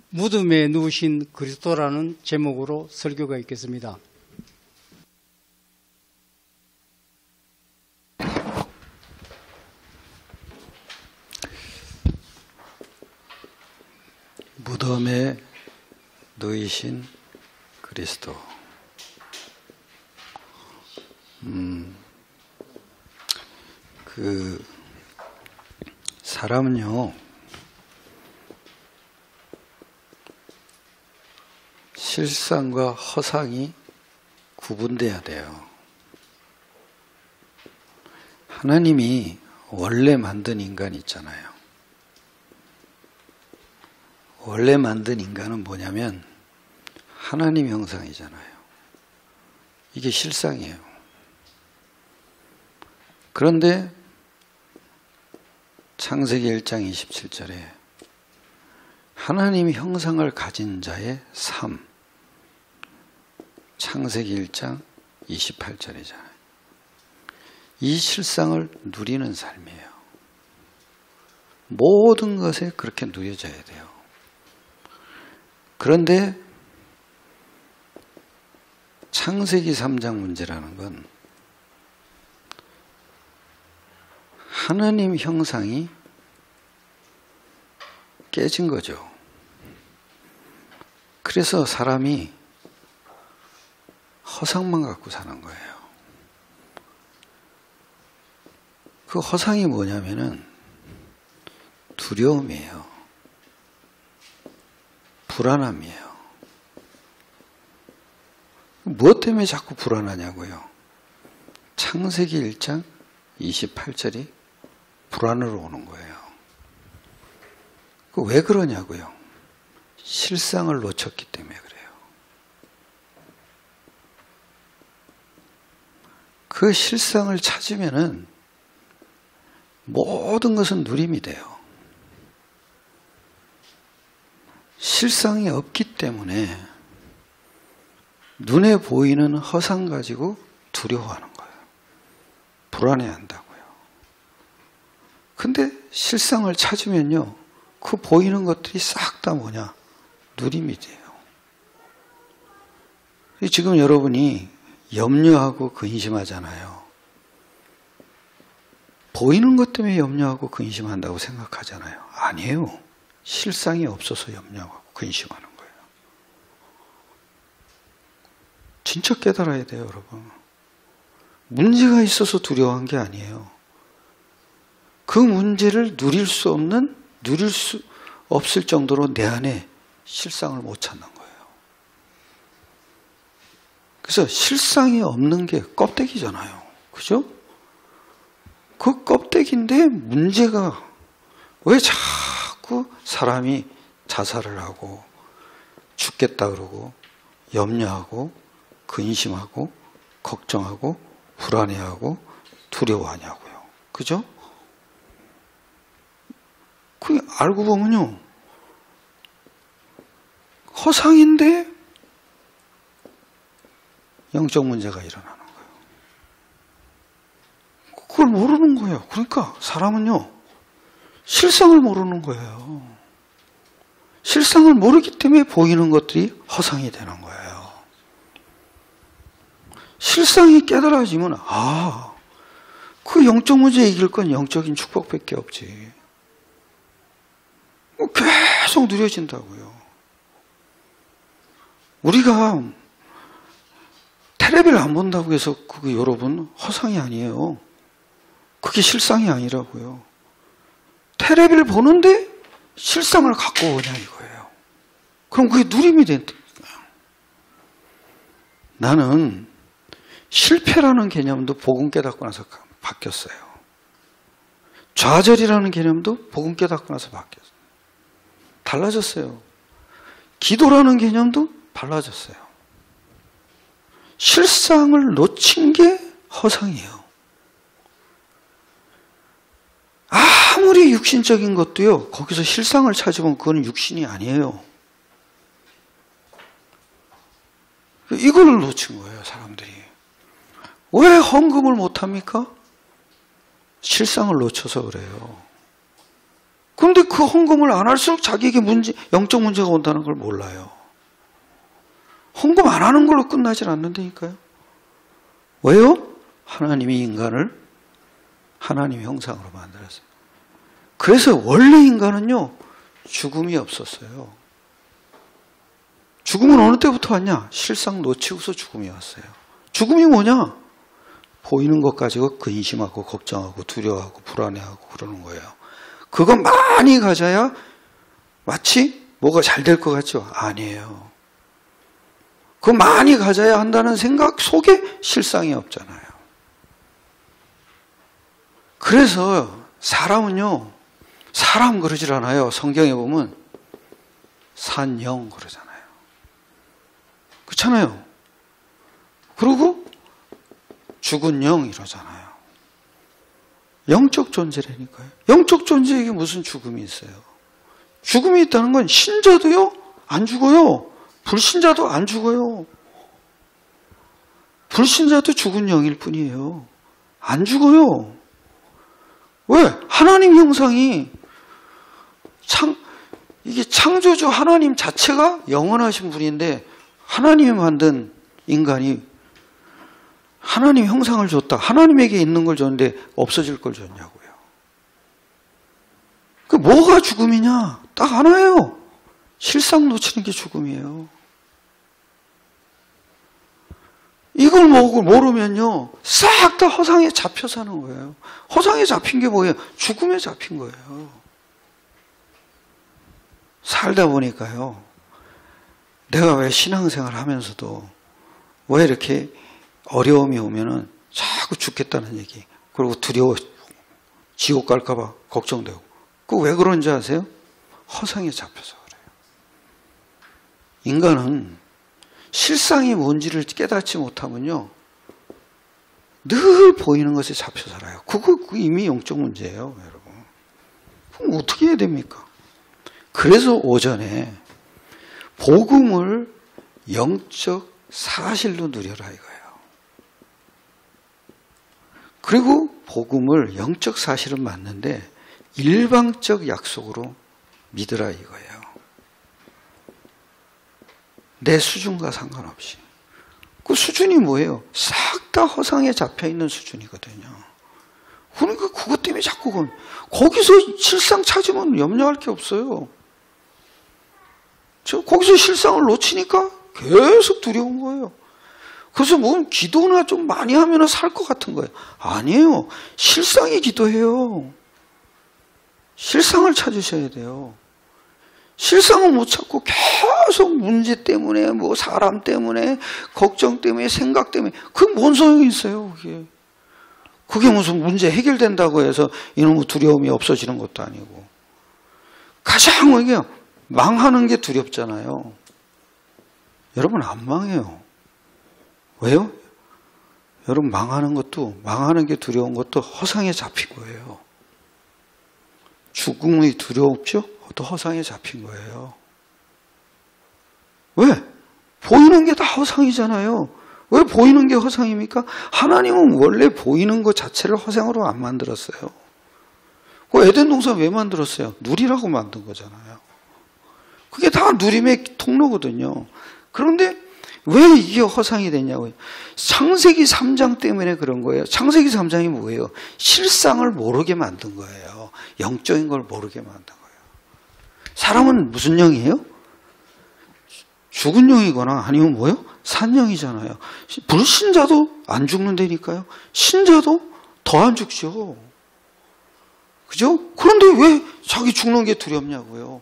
무덤에 누우신 그리스도라는 제목으로 설교가 있겠습니다. 무덤에 누이신 그리스도. 사람은요, 실상과 허상이 구분돼야 돼요. 하나님이 원래 만든 인간 있잖아요. 원래 만든 인간은 뭐냐면 하나님 형상이잖아요. 이게 실상이에요. 그런데 창세기 1장 27절에 하나님 형상을 가진 자의 삶, 창세기 1장 28절이잖아요. 이 실상을 누리는 삶이에요. 모든 것에 그렇게 누려져야 돼요. 그런데 창세기 3장 문제라는 건 하나님 형상이 깨진 거죠. 그래서 사람이 허상만 갖고 사는 거예요. 그 허상이 뭐냐면은 두려움이에요. 불안함이에요. 무엇 때문에 자꾸 불안하냐고요? 창세기 1장 28절이 불안으로 오는 거예요. 왜 그러냐고요? 실상을 놓쳤기 때문에 그래요. 그 실상을 찾으면은 모든 것은 누림이 돼요. 실상이 없기 때문에 눈에 보이는 허상 가지고 두려워하는 거예요. 불안해한다고요. 근데 실상을 찾으면요, 그 보이는 것들이 싹 다 뭐냐? 누림이 돼요. 지금 여러분이 염려하고 근심하잖아요. 보이는 것 때문에 염려하고 근심한다고 생각하잖아요. 아니에요. 실상이 없어서 염려하고 근심하는 거예요. 진짜 깨달아야 돼요, 여러분. 문제가 있어서 두려워한 게 아니에요. 그 문제를 누릴 수 없을 정도로 내 안에 실상을 못 찾는 거예요. 그래서 실상이 없는 게 껍데기잖아요. 그죠? 그 껍데기인데 문제가 왜 자꾸 사람이 자살을 하고 죽겠다 그러고 염려하고 근심하고 걱정하고 불안해하고 두려워하냐고요. 그죠? 그 알고 보면요, 허상인데 영적 문제가 일어나는 거예요. 그걸 모르는 거예요. 그러니까 사람은요, 실상을 모르는 거예요. 실상을 모르기 때문에 보이는 것들이 허상이 되는 거예요. 실상이 깨달아지면 그 영적 문제 이길 건 영적인 축복밖에 없지. 계속 누려진다고요. 우리가 텔레비를 안 본다고 해서 그게 여러분 허상이 아니에요. 그게 실상이 아니라고요. 텔레비를 보는데 실상을 갖고 오냐 이거예요. 그럼 그게 누림이 된다. 나는 실패라는 개념도 복음 깨닫고 나서 바뀌었어요. 좌절이라는 개념도 복음 깨닫고 나서 바뀌었어요. 달라졌어요. 기도라는 개념도 달라졌어요. 실상을 놓친 게 허상이에요. 아무리 육신적인 것도요, 거기서 실상을 찾으면 그건 육신이 아니에요. 이거를 놓친 거예요, 사람들이. 왜 헌금을 못합니까? 실상을 놓쳐서 그래요. 그런데 그 헌금을 안 할수록 자기에게 영적 문제가 온다는 걸 몰라요. 헌금 안 하는 걸로 끝나질 않는다니까요. 왜요? 하나님이 인간을 하나님의 형상으로 만들었어요. 그래서 원래 인간은요, 죽음이 없었어요. 죽음은 어느 때부터 왔냐? 실상 놓치고서 죽음이 왔어요. 죽음이 뭐냐? 보이는 것 가지고 근심하고 걱정하고 두려워하고 불안해하고 그러는 거예요. 그거 많이 가져야 마치 뭐가 잘 될 것 같죠? 아니에요. 그거 많이 가져야 한다는 생각 속에 실상이 없잖아요. 그래서 사람은요, 사람 그러질 않아요. 성경에 보면 산영 그러잖아요. 그렇잖아요. 그리고 죽은 영 이러잖아요. 영적 존재라니까요. 영적 존재에게 무슨 죽음이 있어요? 죽음이 있다는 건 신자도요, 안 죽어요. 불신자도 안 죽어요. 불신자도 죽은 영일 뿐이에요. 안 죽어요. 왜? 하나님 형상이 이게 창조주 하나님 자체가 영원하신 분인데 하나님이 만든 인간이 하나님 형상을 줬다. 하나님에게 있는 걸 줬는데 없어질 걸 줬냐고요. 그 뭐가 죽음이냐? 딱 하나예요. 실상 놓치는 게 죽음이에요. 이걸 모르면요, 싹 다 허상에 잡혀 사는 거예요. 허상에 잡힌 게 뭐예요? 죽음에 잡힌 거예요. 살다 보니까요, 내가 왜 신앙생활 하면서도 왜 이렇게 어려움이 오면은 자꾸 죽겠다는 얘기, 그리고 두려워, 지옥 갈까봐 걱정되고, 그 왜 그런지 아세요? 허상에 잡혀서 그래요. 인간은 실상이 뭔지를 깨닫지 못하면요, 늘 보이는 것에 잡혀 살아요. 그거 이미 영적 문제예요, 여러분. 그럼 어떻게 해야 됩니까? 그래서 오전에 복음을 영적 사실로 누려라 이거예요. 그리고 복음을 영적 사실은 맞는데 일방적 약속으로 믿으라 이거예요. 내 수준과 상관없이. 그 수준이 뭐예요? 싹 다 허상에 잡혀있는 수준이거든요. 그러니까 그것 때문에 자꾸 거기서 실상 찾으면 염려할 게 없어요. 거기서 실상을 놓치니까 계속 두려운 거예요. 그래서 뭐 기도나 좀 많이 하면 살 것 같은 거예요. 아니에요. 실상이 기도해요. 실상을 찾으셔야 돼요. 실상을 못 찾고 계속 문제 때문에, 뭐 사람 때문에, 걱정 때문에, 생각 때문에, 그게 뭔 소용이 있어요, 그게. 그게 무슨 문제 해결된다고 해서 이놈의 두려움이 없어지는 것도 아니고. 가장 이게 망하는 게 두렵잖아요. 여러분 안 망해요. 왜요? 여러분 망하는 게 두려운 것도 허상에 잡힌 거예요. 죽음이 두렵죠? 또 허상에 잡힌 거예요. 왜? 보이는 게 다 허상이잖아요. 왜 보이는 게 허상입니까? 하나님은 원래 보이는 것 자체를 허상으로 안 만들었어요. 그 에덴 동산 왜 만들었어요? 누리라고 만든 거잖아요. 그게 다 누림의 통로거든요. 그런데 왜 이게 허상이 됐냐고요? 창세기 3장 때문에 그런 거예요. 창세기 3장이 뭐예요? 실상을 모르게 만든 거예요. 영적인 걸 모르게 만든 거예요. 사람은 무슨 영이에요? 죽은 영이거나 아니면 뭐예요? 산 영이잖아요. 불신자도 안 죽는다니까요. 신자도 더 안 죽죠. 그죠? 그런데 왜 자기 죽는 게 두렵냐고요.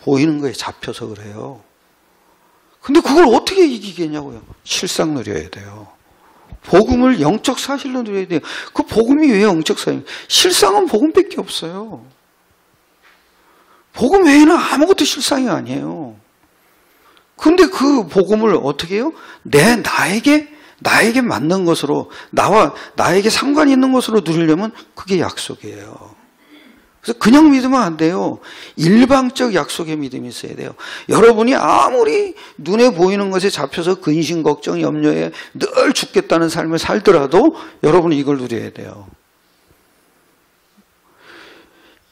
보이는 거에 잡혀서 그래요. 근데 그걸 어떻게 이기겠냐고요. 실상 누려야 돼요. 복음을 영적 사실로 누려야 돼요. 그 복음이 왜 영적 사실입니까? 실상은 복음밖에 없어요. 복음 외에는 아무것도 실상이 아니에요. 근데 그 복음을 어떻게 해요? 나에게 맞는 것으로, 나에게 상관이 있는 것으로 누리려면 그게 약속이에요. 그래서 그냥 믿으면 안 돼요. 일방적 약속의 믿음이 있어야 돼요. 여러분이 아무리 눈에 보이는 것에 잡혀서 근심, 걱정, 염려에 늘 죽겠다는 삶을 살더라도 여러분은 이걸 누려야 돼요.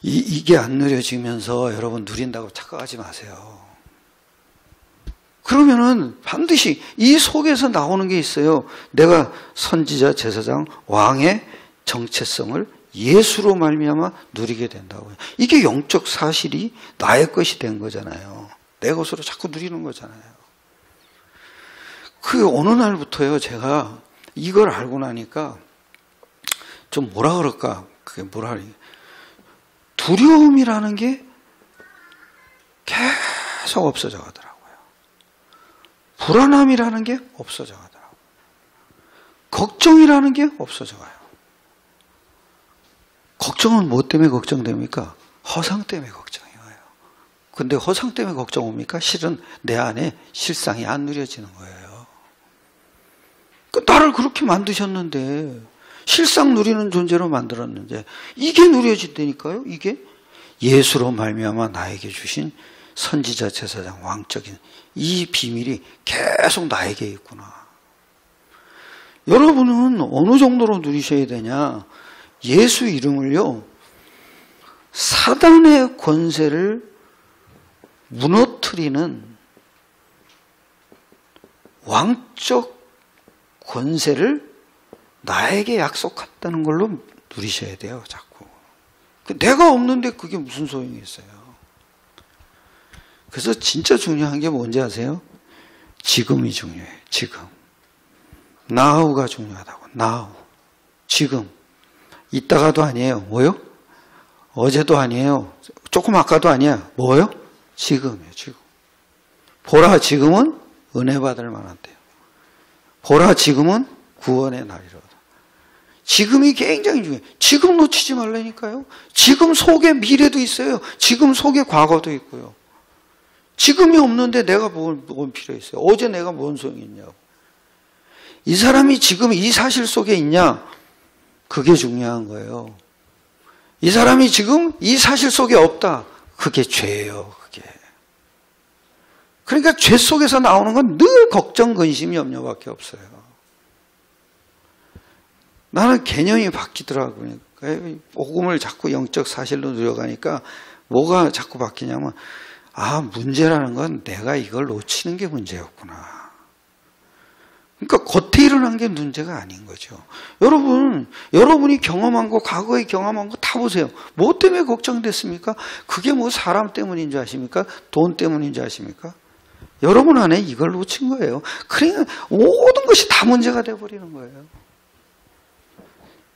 이게 안 누려지면서 여러분 누린다고 착각하지 마세요. 그러면은 반드시 이 속에서 나오는 게 있어요. 내가 선지자, 제사장, 왕의 정체성을 예수로 말미암아 누리게 된다고요. 이게 영적 사실이 나의 것이 된 거잖아요. 내 것으로 자꾸 누리는 거잖아요. 그 어느 날부터요, 제가 이걸 알고 나니까 좀 뭐라 그럴까? 그게 뭐라 그래? 두려움이라는 게 계속 없어져 가더라고요. 불안함이라는 게 없어져 가더라고요. 걱정이라는 게 없어져 가요. 걱정은 뭐 때문에 걱정됩니까? 허상 때문에 걱정이 와요. 근데 허상 때문에 걱정 옵니까? 실은 내 안에 실상이 안 누려지는 거예요. 나를 그렇게 만드셨는데, 실상 누리는 존재로 만들었는데 이게 누려진다니까요. 이게 예수로 말미암아 나에게 주신 선지자, 제사장, 왕적인 이 비밀이 계속 나에게 있구나. 여러분은 어느 정도로 누리셔야 되냐? 예수 이름을요, 사단의 권세를 무너뜨리는 왕적 권세를 나에게 약속했다는 걸로 누리셔야 돼요, 자꾸. 내가 없는데 그게 무슨 소용이 있어요. 그래서 진짜 중요한 게 뭔지 아세요? 지금이 중요해요, 지금. now가 중요하다고, now. 지금. 이따가도 아니에요. 뭐요? 어제도 아니에요. 조금 아까도 아니야. 뭐요? 지금이에요, 지금. 보라, 지금은 은혜 받을 만한데요. 보라, 지금은 구원의 날이로다. 지금이 굉장히 중요해요. 지금 놓치지 말라니까요. 지금 속에 미래도 있어요. 지금 속에 과거도 있고요. 지금이 없는데 내가 뭔 필요 있어요? 어제 내가 뭔 소용이 있냐고. 이 사람이 지금 이 사실 속에 있냐? 그게 중요한 거예요. 이 사람이 지금 이 사실 속에 없다. 그게 죄예요, 그게. 그러니까 죄 속에서 나오는 건 늘 걱정, 근심, 염려밖에 없어요. 나는 개념이 바뀌더라고요. 복음을 자꾸 영적 사실로 누려가니까 뭐가 자꾸 바뀌냐면, 문제라는 건 내가 이걸 놓치는 게 문제였구나. 그러니까 겉에 일어난 게 문제가 아닌 거죠. 여러분이 경험한 거, 과거에 경험한 거 다 보세요. 뭐 때문에 걱정됐습니까? 그게 뭐 사람 때문인 줄 아십니까? 돈 때문인 줄 아십니까? 여러분 안에 이걸 놓친 거예요. 그러니까 모든 것이 다 문제가 돼버리는 거예요.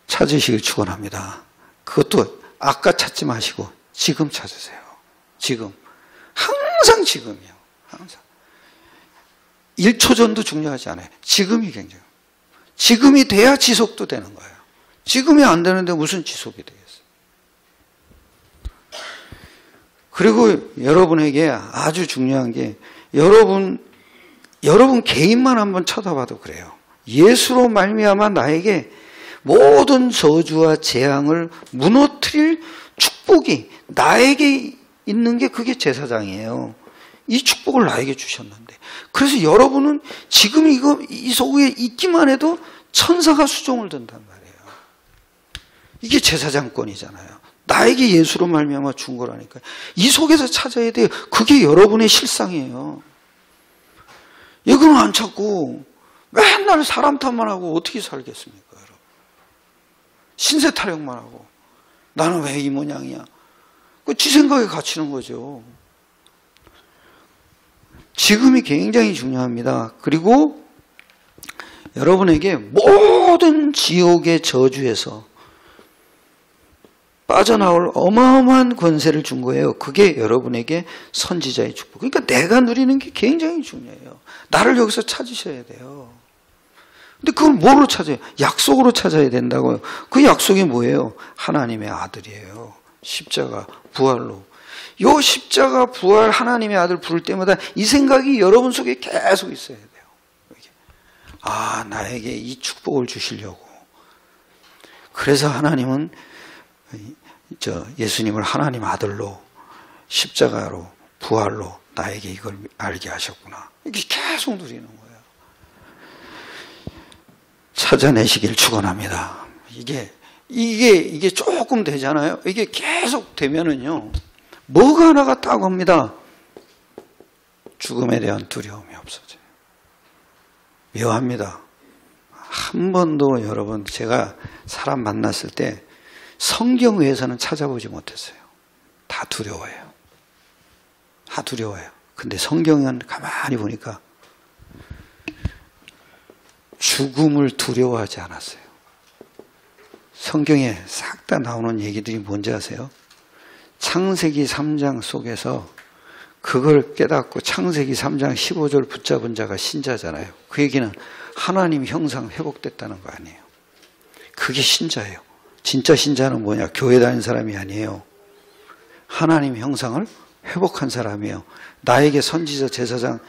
찾으시길 축원합니다. 그것도 아까 찾지 마시고 지금 찾으세요. 지금. 항상 지금이요. 항상. 1초 전도 중요하지 않아요. 지금이 굉장히. 지금이 돼야 지속도 되는 거예요. 지금이 안 되는데 무슨 지속이 되겠어요. 그리고 여러분에게 아주 중요한 게 여러분 개인만 한번 쳐다봐도 그래요. 예수로 말미암아 나에게 모든 저주와 재앙을 무너뜨릴 축복이 나에게 있는 게 그게 제사장이에요. 이 축복을 나에게 주셨는데. 그래서 여러분은 지금 이 속에 있기만 해도 천사가 수종을 든단 말이에요. 이게 제사장권이잖아요. 나에게 예수로 말미암아 준 거라니까요. 이 속에서 찾아야 돼요. 그게 여러분의 실상이에요. 이거는 안 찾고 맨날 사람 탓만 하고 어떻게 살겠습니까, 여러분? 신세 타령만 하고 나는 왜 이 모양이야? 지 생각에 갇히는 거죠. 지금이 굉장히 중요합니다. 그리고 여러분에게 모든 지옥의 저주에서 빠져나올 어마어마한 권세를 준 거예요. 그게 여러분에게 선지자의 축복. 그러니까 내가 누리는 게 굉장히 중요해요. 나를 여기서 찾으셔야 돼요. 근데 그걸 뭐로 찾아요? 약속으로 찾아야 된다고요. 그 약속이 뭐예요? 하나님의 아들이에요. 십자가, 부활로. 요 십자가, 부활, 하나님의 아들 부를 때마다 이 생각이 여러분 속에 계속 있어야 돼요. 나에게 이 축복을 주시려고. 그래서 하나님은 예수님을 하나님 아들로, 십자가로, 부활로 나에게 이걸 알게 하셨구나. 이게 계속 누리는 거예요. 찾아내시길 축원합니다. 이게 이게 조금 되잖아요. 이게 계속 되면은요, 뭐가 하나가 딱 옵니다. 죽음에 대한 두려움이 없어져요. 묘합니다. 한 번도 여러분, 제가 사람 만났을 때 성경에서는 찾아보지 못했어요. 다 두려워해요. 다 두려워해요. 근데 성경은 가만히 보니까 죽음을 두려워하지 않았어요. 성경에 싹 다 나오는 얘기들이 뭔지 아세요? 창세기 3장 속에서 그걸 깨닫고 창세기 3장 15절 붙잡은 자가 신자잖아요. 그 얘기는 하나님 형상 회복됐다는 거 아니에요. 그게 신자예요. 진짜 신자는 뭐냐? 교회 다니는 사람이 아니에요. 하나님 형상을 회복한 사람이에요. 나에게 선지자, 제사장,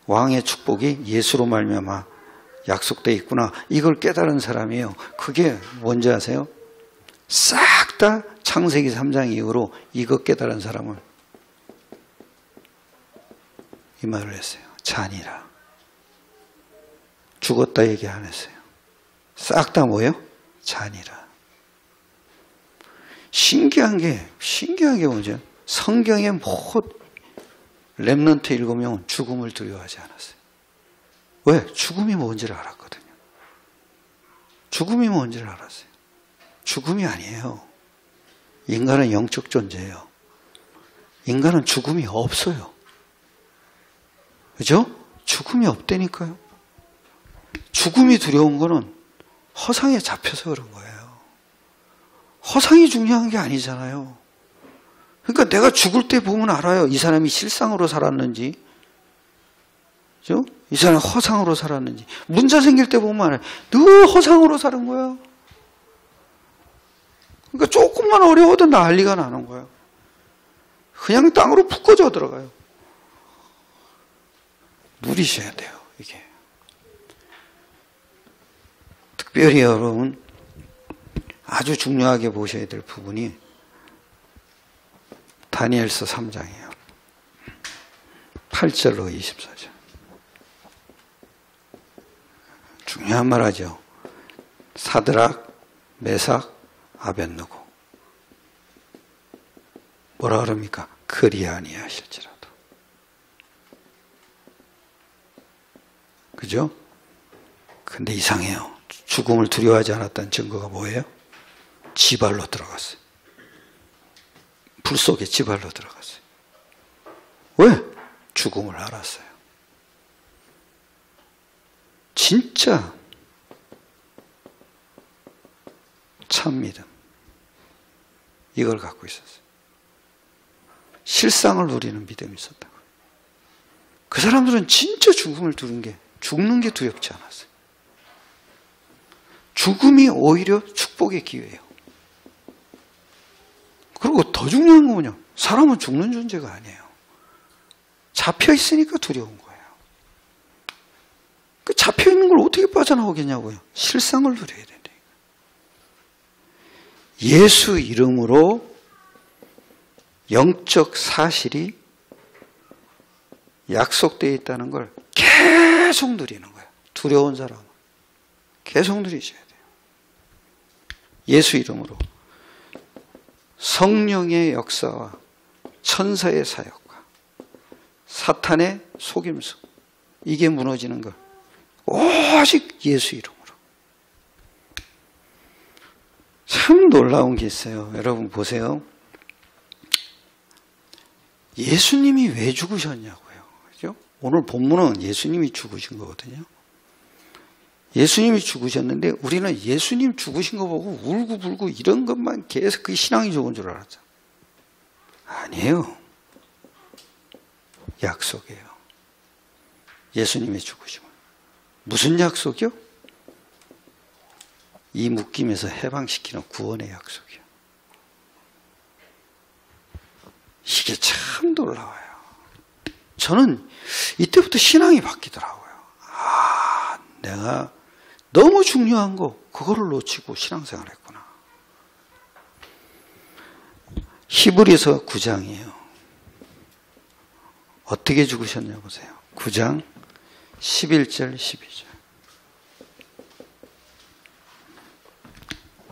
왕의 축복이 예수로 말미암아 약속되어 있구나. 이걸 깨달은 사람이에요. 그게 뭔지 아세요? 싹 다 창세기 3장 이후로 이거 깨달은 사람을 이 말을 했어요. 잔이라. 죽었다 얘기 안 했어요. 싹 다 뭐예요? 잔이라. 신기한 게 뭐죠? 성경의 모든 렘넌트 7명은 죽음을 두려워하지 않았어요. 왜? 죽음이 뭔지를 알았거든요. 죽음이 뭔지를 알았어요. 죽음이 아니에요. 인간은 영적 존재예요. 인간은 죽음이 없어요. 그죠? 죽음이 없다니까요. 죽음이 두려운 거는 허상에 잡혀서 그런 거예요. 허상이 중요한 게 아니잖아요. 그러니까 내가 죽을 때 보면 알아요. 이 사람이 실상으로 살았는지, 그죠? 이 사람이 허상으로 살았는지. 문제 생길 때 보면 알아요. 늘 허상으로 사는 거야. 그러니까 조금만 어려워도 난리가 나는 거예요. 그냥 땅으로 푹 꺼져 들어가요. 누리셔야 돼요, 이게. 특별히 여러분, 아주 중요하게 보셔야 될 부분이 다니엘서 3장이에요. 8절로 24절. 중요한 말 하죠. 사드락, 메삭, 아벳느고. 뭐라 그럽니까? 그리 아니하실지라도. 그죠? 근데 이상해요. 죽음을 두려워하지 않았다는 증거가 뭐예요? 지발로 들어갔어요. 불 속에 지발로 들어갔어요. 왜? 죽음을 알았어요. 진짜 참 믿음. 이걸 갖고 있었어요. 실상을 누리는 믿음이 있었다고. 그 사람들은 진짜 죽음을 죽는 게 두렵지 않았어요. 죽음이 오히려 축복의 기회예요. 그리고 더 중요한 건 뭐냐? 사람은 죽는 존재가 아니에요. 잡혀 있으니까 두려운 거예요. 그 잡혀 있는 걸 어떻게 빠져나오겠냐고요. 실상을 누려야 된다. 예수 이름으로 영적 사실이 약속되어 있다는 걸 계속 누리는 거예요. 두려운 사람은 계속 누리셔야 돼요. 예수 이름으로 성령의 역사와 천사의 사역과 사탄의 속임수, 이게 무너지는 것 오직 예수 이름으로. 참 놀라운 게 있어요. 여러분 보세요. 예수님이 왜 죽으셨냐고요. 그죠? 오늘 본문은 예수님이 죽으신 거거든요. 예수님이 죽으셨는데 우리는 예수님 죽으신 거 보고 울고불고 이런 것만 계속 그 신앙이 좋은 줄 알았죠. 아니에요. 약속이에요. 예수님의 죽으심은. 무슨 약속이요? 이 묶임에서 해방시키는 구원의 약속이요. 이게 참 놀라워요. 저는 이때부터 신앙이 바뀌더라고요. 내가 너무 중요한 거 그거를 놓치고 신앙생활 했구나. 히브리서 9장이에요. 어떻게 죽으셨냐 보세요. 9장 11절 12절.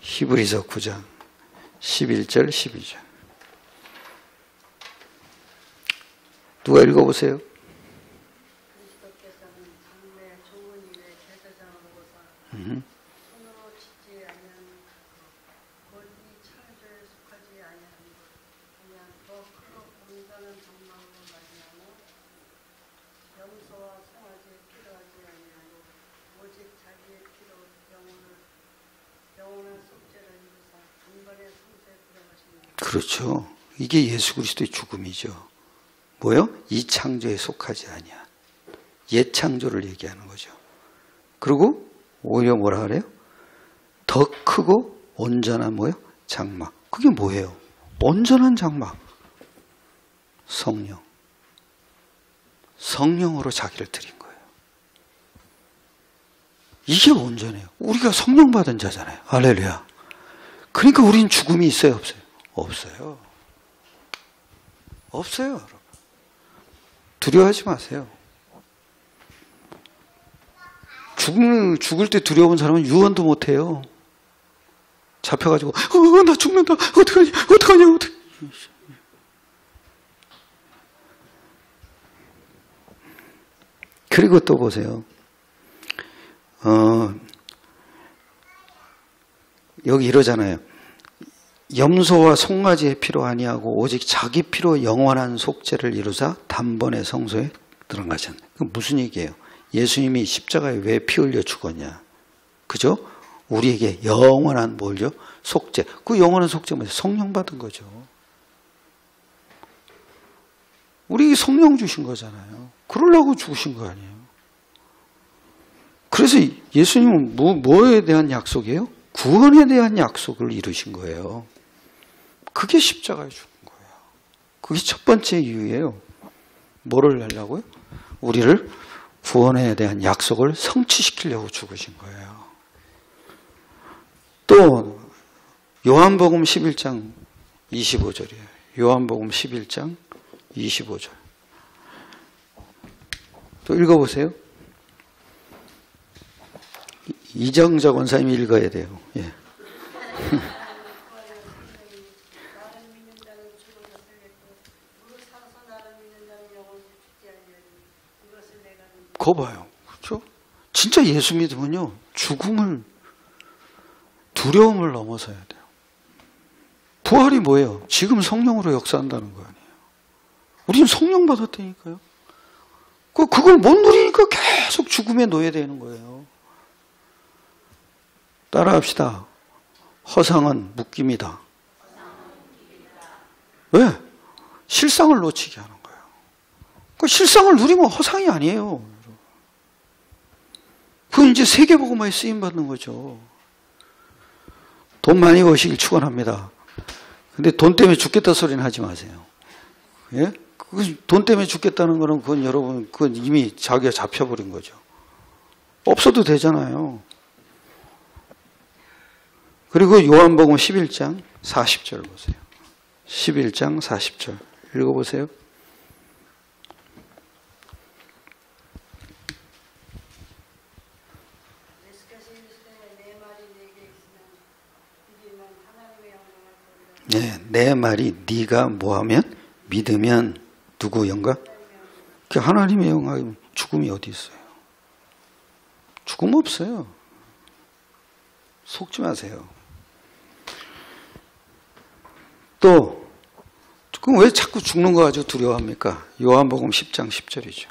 히브리서 9장 11절 12절. 누가 읽어보세요. 그리스도께서는 장래 좋은 일에 제사장으로서 손으로 짓지 아니하는 곧 이 창조에 속하지 아니하는 그냥 더 크고 온전한 장막으로 말미암아 염소와 송아지에 필요하지 아니하고 오직 자기의 피로 영원한 속죄를 이루사 단번에 성소에 들어가십니다. 그렇죠. 이게 예수 그리스도의 죽음이죠. 뭐요? 이 창조에 속하지 아니한 옛 창조를 얘기하는 거죠. 그리고 오히려 뭐라 그래요? 더 크고 온전한 뭐요? 장막. 그게 뭐예요? 온전한 장막. 성령. 성령으로 자기를 드린 거예요. 이게 온전해요. 우리가 성령 받은 자잖아요. 할렐루야. 그러니까 우린 죽음이 있어요? 없어요? 없어요. 없어요, 여러분. 두려워하지 마세요. 죽을 때 두려운 사람은 유언도 못해요. 잡혀가지고 나 죽는다. 어떡하냐. 그리고 또 보세요. 여기 이러잖아요. 염소와 송아지의 피로 아니하고 오직 자기 피로 영원한 속죄를 이루사 단번에 성소에 들어가셨네. 그 무슨 얘기예요? 예수님이 십자가에 왜 피 흘려 죽었냐? 그죠? 우리에게 영원한 뭘요? 속죄. 그 영원한 속죄 뭐예요? 성령 받은 거죠. 우리에게 성령 주신 거잖아요. 그러려고 죽으신 거 아니에요. 그래서 예수님은 뭐에 대한 약속이에요? 구원에 대한 약속을 이루신 거예요. 그게 십자가에 죽은 거예요. 그게 첫 번째 이유예요. 뭐를 하려고요? 우리를 구원에 대한 약속을 성취시키려고 죽으신 거예요. 또 요한복음 11장 25절이에요. 요한복음 11장 25절. 또 읽어보세요. 이정적 원사님이 읽어야 돼요. 예. 거 봐요. 그렇죠? 진짜 예수 믿으면요. 두려움을 넘어서야 돼요. 부활이 뭐예요? 지금 성령으로 역사한다는 거 아니에요. 우리는 성령 받았다니까요. 그걸 못 누리니까 계속 죽음에 놓여야 되는 거예요. 따라합시다. 허상은 묶임이다. 왜? 실상을 놓치게 하는 거예요. 그 실상을 누리면 허상이 아니에요. 그건 이제 세계복음화에 쓰임받는 거죠. 돈 많이 버시길 축원합니다. 근데 돈 때문에 죽겠다 소리는 하지 마세요. 예? 돈 때문에 죽겠다는 거는 그건 여러분, 그건 이미 자기가 잡혀버린 거죠. 없어도 되잖아요. 그리고 요한복음 11장 40절 보세요. 11장 40절 읽어보세요. 네, 내 말이 네가 뭐하면 믿으면 누구 영광? 그 하나님의 영광. 죽음이 어디 있어요? 죽음 없어요. 속지 마세요. 또 그럼 왜 자꾸 죽는 거 가지고 두려워합니까? 요한복음 10장 10절이죠.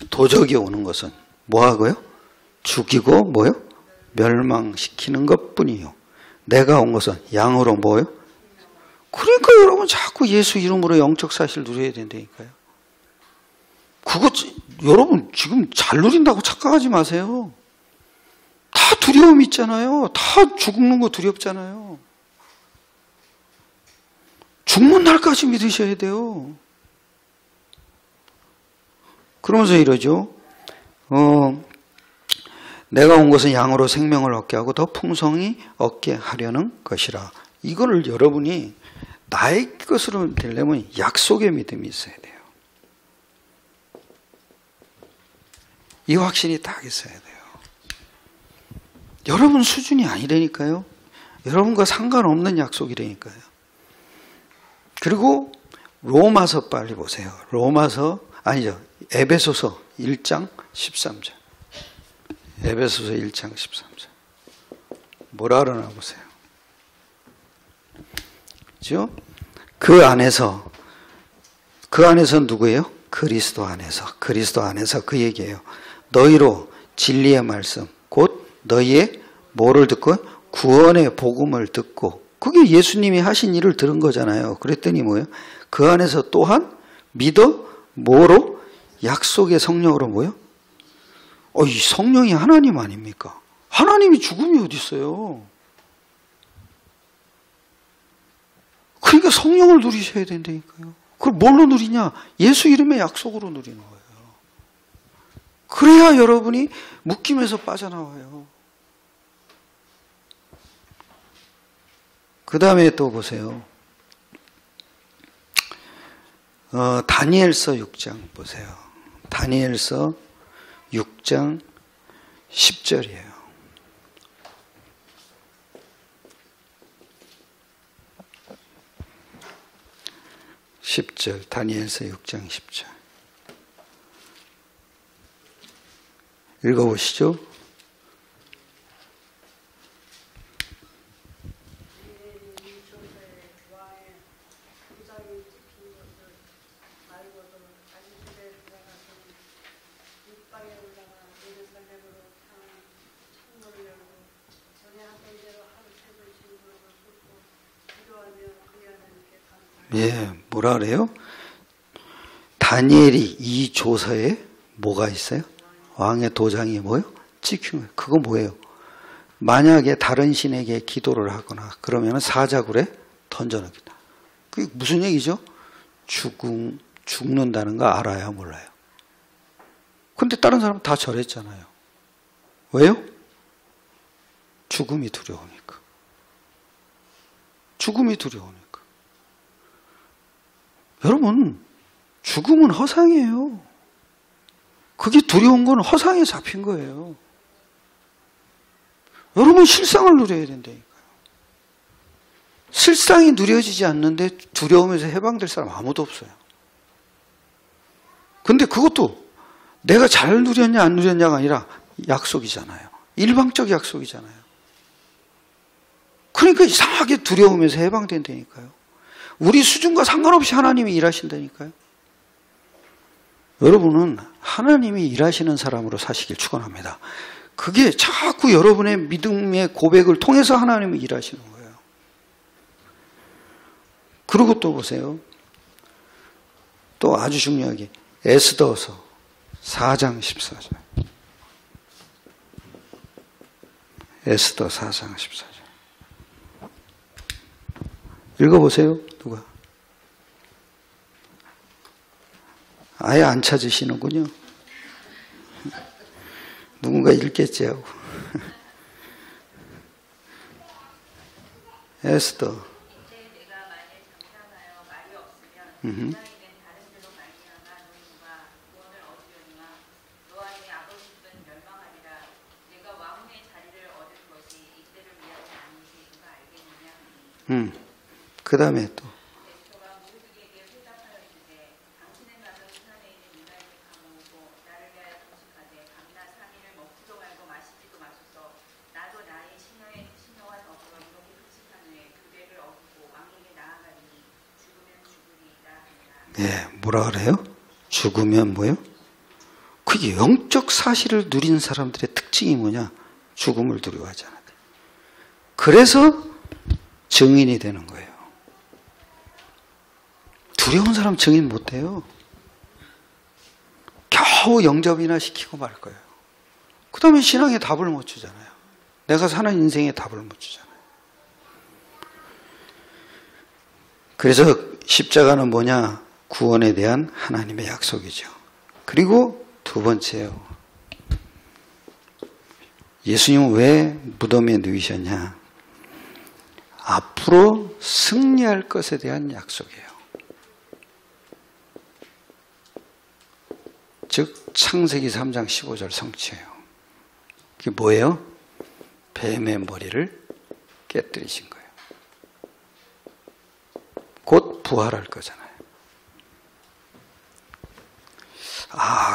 도적이 오는 것은 뭐하고요? 죽이고 뭐요? 멸망시키는 것뿐이요. 내가 온 것은 양으로 뭐요? 그러니까 여러분 자꾸 예수 이름으로 영적 사실 누려야 된다니까요. 그거 여러분 지금 잘 누린다고 착각하지 마세요. 다 두려움 있잖아요. 다 죽는 거 두렵잖아요. 죽는 날까지 믿으셔야 돼요. 그러면서 이러죠. 내가 온 것은 양으로 생명을 얻게 하고 더 풍성히 얻게 하려는 것이라. 이거를 여러분이 나의 것으로 되려면 약속의 믿음이 있어야 돼요. 이 확신이 딱 있어야 돼요. 여러분 수준이 아니라니까요. 여러분과 상관없는 약속이라니까요. 그리고 로마서 빨리 보세요. 에베소서 1장 13절. 에베소서 1장 13절. 뭐라 그러나 보세요. 그죠? 그 안에서 누구예요? 그리스도 안에서 그 얘기예요. 너희로 진리의 말씀, 곧 너희의 뭐를 듣고? 구원의 복음을 듣고. 그게 예수님이 하신 일을 들은 거잖아요. 그랬더니 뭐예요? 그 안에서 또한 믿어 뭐로? 약속의 성령으로 뭐예요? 이 성령이 하나님 아닙니까? 하나님이 죽음이 어디 있어요? 그러니까 성령을 누리셔야 된다니까요. 그걸 뭘로 누리냐? 예수 이름의 약속으로 누리는 거예요. 그래야 여러분이 묶임에서 빠져나와요. 그 다음에 또 보세요. 다니엘서 6장 보세요. 다니엘서 6장 10절이에요. 10절, 다니엘서 6장 10절. 읽어보시죠. 예, 뭐라 그래요? 다니엘이 이 조서에 뭐가 있어요? 왕의 도장이 뭐요? 찍힌 거예요. 그거 뭐예요? 만약에 다른 신에게 기도를 하거나 그러면 사자굴에 던져놓겠다. 그게 무슨 얘기죠? 죽는다는 거 알아요? 몰라요? 근데 다른 사람은 다 절했잖아요. 왜요? 죽음이 두려우니까. 죽음이 두려우니까. 여러분, 죽음은 허상이에요. 그게 두려운 건 허상에 잡힌 거예요. 여러분 실상을 누려야 된다니까요. 실상이 누려지지 않는데 두려움에서 해방될 사람 아무도 없어요. 근데 그것도 내가 잘 누렸냐 안 누렸냐가 아니라 약속이잖아요. 일방적 약속이잖아요. 그러니까 이상하게 두려움에서 해방된다니까요. 우리 수준과 상관없이 하나님이 일하신다니까요. 여러분은 하나님이 일하시는 사람으로 사시길 축원합니다. 그게 자꾸 여러분의 믿음의 고백을 통해서 하나님이 일하시는 거예요. 그리고 또 보세요. 또 아주 중요하게 에스더서 4장 14절. 에스더 4장 14절. 읽어보세요. 누가? 아예 안 찾으시는군요. 누군가 읽겠지 하고. 에스더. 이제 내가 만일 장사하여 말이 없으면 세상에 된 다른 데로 말미암아 너희가 구원을 얻으려니와 너와 네 아버지들은 멸망하리라. 내가 왕후의 자리를 얻을 것이 이때를 위하지 아니지 누가 알겠느냐. 그 다음에 또 에스더가 모르드게에게 회답하여 이르되 당신의 맏을 수산에 있는 유다에게 가모으고 나를 위하여 금식하되 밤낮 3일을 먹지도 말고 마시지도 마소서. 나도 나의 시녀와 더불어 이렇게 금식한 후에 교배를 얻고 왕에게 나아가리니 죽으면 죽으리이다 하니라. 예, 뭐라 그래요? 죽으면 뭐요? 그게 영적 사실을 누린 사람들의 특징이 뭐냐? 죽음을 두려워하지 않아요. 그래서 증인이 되는 거예요. 두려운 사람 증인 못해요. 겨우 영접이나 시키고 말 거예요. 그 다음에 신앙에 답을 못 주잖아요. 내가 사는 인생에 답을 못 주잖아요. 그래서 십자가는 뭐냐? 구원에 대한 하나님의 약속이죠. 그리고 두 번째요. 예수님은 왜 무덤에 누이셨냐? 앞으로 승리할 것에 대한 약속이에요. 즉 창세기 3장 15절 성취예요. 그게 뭐예요? 뱀의 머리를 깨뜨리신 거예요. 곧 부활할 거잖아요.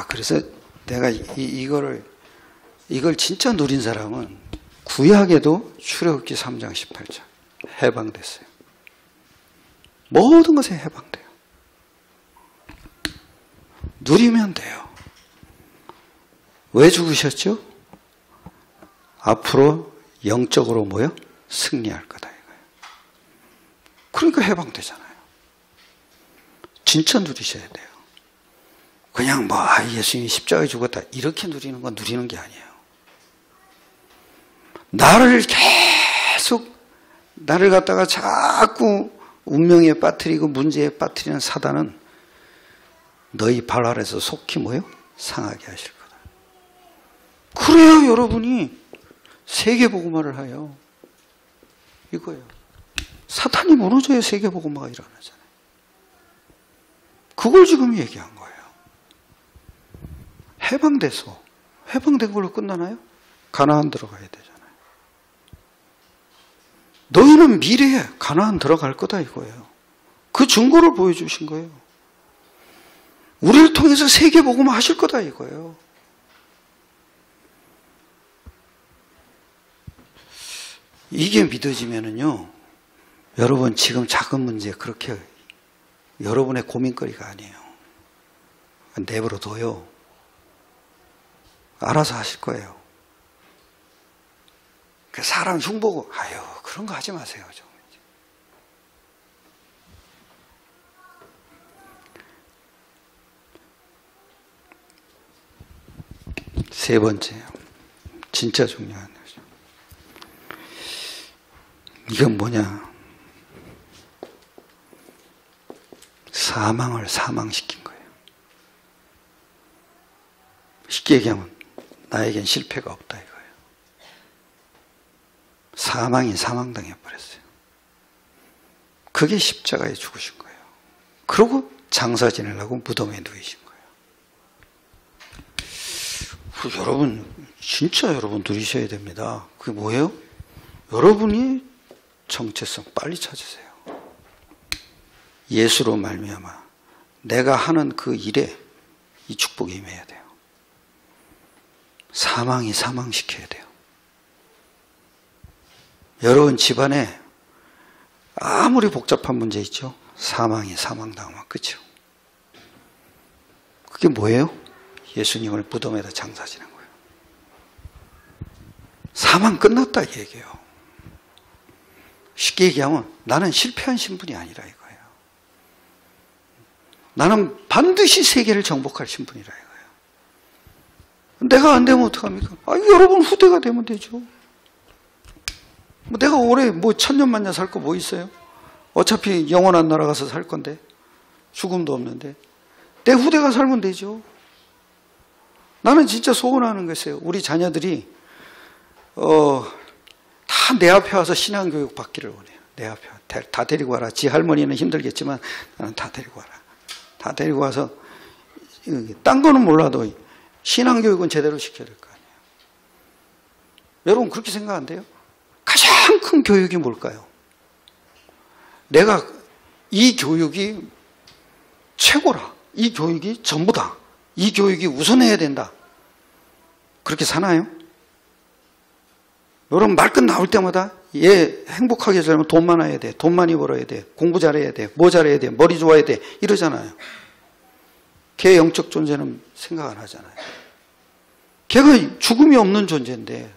그래서 내가 이걸 진짜 누린 사람은 구약에도 출애굽기 3장 18절 해방됐어요. 모든 것에 해방돼요. 누리면 돼요. 왜 죽으셨죠? 앞으로 영적으로 뭐요? 승리할 거다 이거예요. 그러니까 해방되잖아요. 진짜 누리셔야 돼요. 그냥 예수님이 십자가에 죽었다 이렇게 누리는 건 누리는 게 아니에요. 나를 갖다가 자꾸 운명에 빠뜨리고 문제에 빠뜨리는 사단은 너희 발 아래서 속히 뭐요? 상하게 하실 거다. 그래야 여러분이 세계복음화를 해요. 이거예요. 사탄이 무너져야 세계복음화가 일어나잖아요. 그걸 지금 얘기한 거예요. 해방된 걸로 끝나나요? 가나안 들어가야 되잖아요. 너희는 미래에 가나안 들어갈 거다 이거예요. 그 증거를 보여주신 거예요. 우리를 통해서 세계복음화 하실 거다 이거예요. 이게 믿어지면은요, 여러분 지금 작은 문제 그렇게 여러분의 고민거리가 아니에요. 내버려둬요. 알아서 하실 거예요. 사람 흉보고 그런 거 하지 마세요. 좀. 세 번째, 진짜 중요한 거죠. 이건 뭐냐? 사망을 사망시킨 거예요. 쉽게 얘기하면 나에겐 실패가 없다 이거예요. 사망이 사망당해 버렸어요. 그게 십자가에 죽으신 거예요. 그러고 장사 지내려고 무덤에 누이신 거예요. 여러분 진짜 여러분 누리셔야 됩니다. 그게 뭐예요? 여러분이 정체성 빨리 찾으세요. 예수로 말미암아 내가 하는 그 일에 이 축복이 임해야 돼요. 사망이 사망시켜야 돼요. 여러분 집안에 아무리 복잡한 문제 있죠? 사망이 사망당하면 끝이요. 그게 뭐예요? 예수님을 무덤에다 장사 지낸 거예요. 사망 끝났다 이 얘기예요. 쉽게 얘기하면 나는 실패한 신분이 아니라 이거예요. 나는 반드시 세계를 정복할 신분이라 이거예요. 내가 안 되면 어떡합니까? 여러분 후대가 되면 되죠. 내가 올해 1000년만년 살 거 뭐 있어요? 어차피 영원한 나라 가서 살 건데 죽음도 없는데 내 후대가 살면 되죠. 나는 진짜 소원하는 것이에요. 우리 자녀들이 다 내 앞에 와서 신앙교육 받기를 원해요. 내 앞에 다 데리고 와라. 지 할머니는 힘들겠지만 나는 다 데리고 와라. 다 데리고 와서 딴 거는 몰라도 신앙교육은 제대로 시켜야 될 거 아니에요. 여러분 그렇게 생각 안 돼요? 가장 큰 교육이 뭘까요? 내가 이 교육이 최고라. 이 교육이 전부다. 이 교육이 우선해야 된다. 그렇게 사나요? 여러분 말끝 나올 때마다 얘 행복하게 살면 돈 많아야 돼. 돈 많이 벌어야 돼. 공부 잘해야 돼. 뭐 잘해야 돼. 머리 좋아야 돼. 이러잖아요. 걔 영적 존재는 생각 안 하잖아요. 걔가 죽음이 없는 존재인데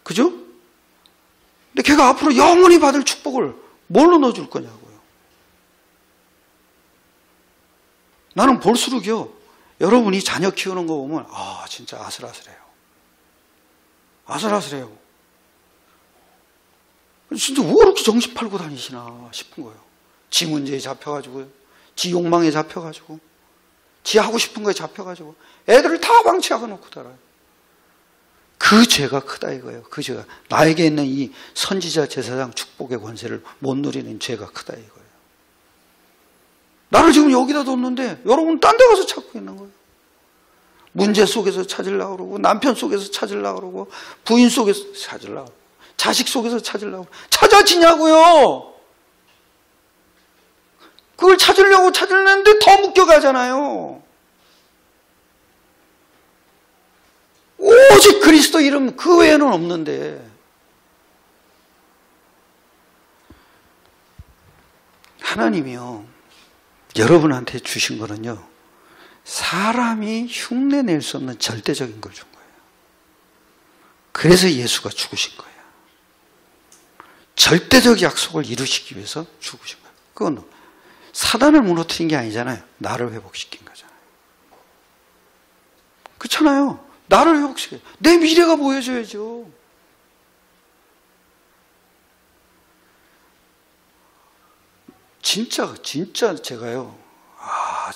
그죠? 근데 걔가 앞으로 영원히 받을 축복을 뭘로 넣어줄 거냐고요. 나는 볼수록요, 여러분이 자녀 키우는 거 보면 진짜 아슬아슬해요. 아슬아슬해요. 진짜 왜 그렇게 정신 팔고 다니시나 싶은 거예요. 지 문제에 잡혀가지고요. 지 욕망에 잡혀가지고 지 하고 싶은 거에 잡혀가지고 애들을 다 방치하고 놓고 살아요. 그 죄가 크다 이거예요. 그 죄가 나에게 있는 이 선지자 제사장 축복의 권세를 못 누리는 죄가 크다 이거예요. 나를 지금 여기다 뒀는데 여러분 딴 데 가서 찾고 있는 거예요. 문제 속에서 찾으려고 그러고, 남편 속에서 찾으려고 그러고, 부인 속에서 찾으려고 그러고, 자식 속에서 찾으려고 그러고. 찾아지냐고요? 그걸 찾으려고 찾으려는데 더 묶여가잖아요. 오직 그리스도 이름 그 외에는 없는데, 하나님이요, 여러분한테 주신 거는요, 사람이 흉내낼 수 없는 절대적인 걸 준 거예요. 그래서 예수가 죽으신 거예요. 절대적 약속을 이루시기 위해서 죽으신 거예요. 그건 사단을 무너뜨린 게 아니잖아요. 나를 회복시킨 거잖아요. 그렇잖아요. 나를 회복시켜요. 내 미래가 보여줘야죠. 진짜 제가요,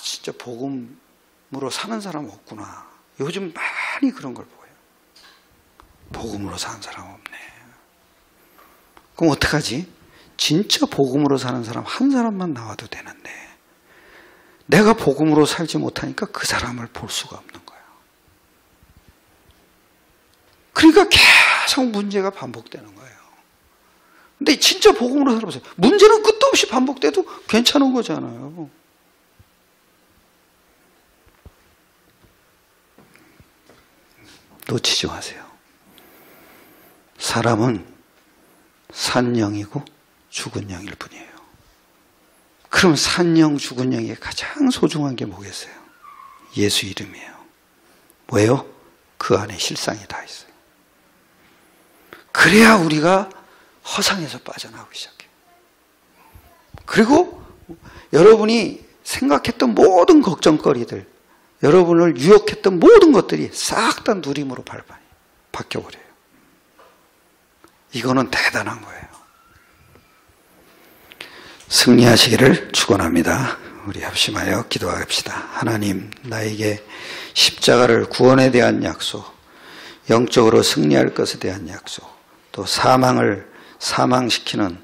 진짜 복음으로 사는 사람 없구나. 요즘 많이 그런 걸 보여요. 복음으로 사는 사람 없네. 그럼 어떡하지? 진짜 복음으로 사는 사람 한 사람만 나와도 되는데, 내가 복음으로 살지 못하니까 그 사람을 볼 수가 없는 거예요. 그러니까 계속 문제가 반복되는 거예요. 근데 진짜 복음으로 살아보세요. 문제는 끝도 없이 반복돼도 괜찮은 거잖아요. 놓치지 마세요. 사람은 산 영이고 죽은 영일 뿐이에요. 그럼 산 영, 죽은 영에 가장 소중한 게 뭐겠어요? 예수 이름이에요. 왜요? 그 안에 실상이 다 있어요. 그래야 우리가 허상에서 빠져나오기 시작해요. 그리고 여러분이 생각했던 모든 걱정거리들, 여러분을 유혹했던 모든 것들이 싹 다 누림으로 바뀌어버려요. 이거는 대단한 거예요. 승리하시기를 축원합니다. 우리 합심하여 기도합시다. 하나님, 나에게 십자가를 구원에 대한 약속, 영적으로 승리할 것에 대한 약속, 또 사망을 사망시키는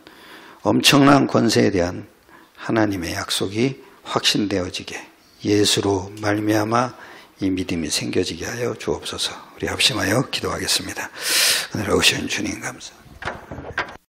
엄청난 권세에 대한 하나님의 약속이 확신되어지게, 예수로 말미암아 이 믿음이 생겨지게 하여 주옵소서. 우리 합심하여 기도하겠습니다. 오늘 오신 주님 감사합니다.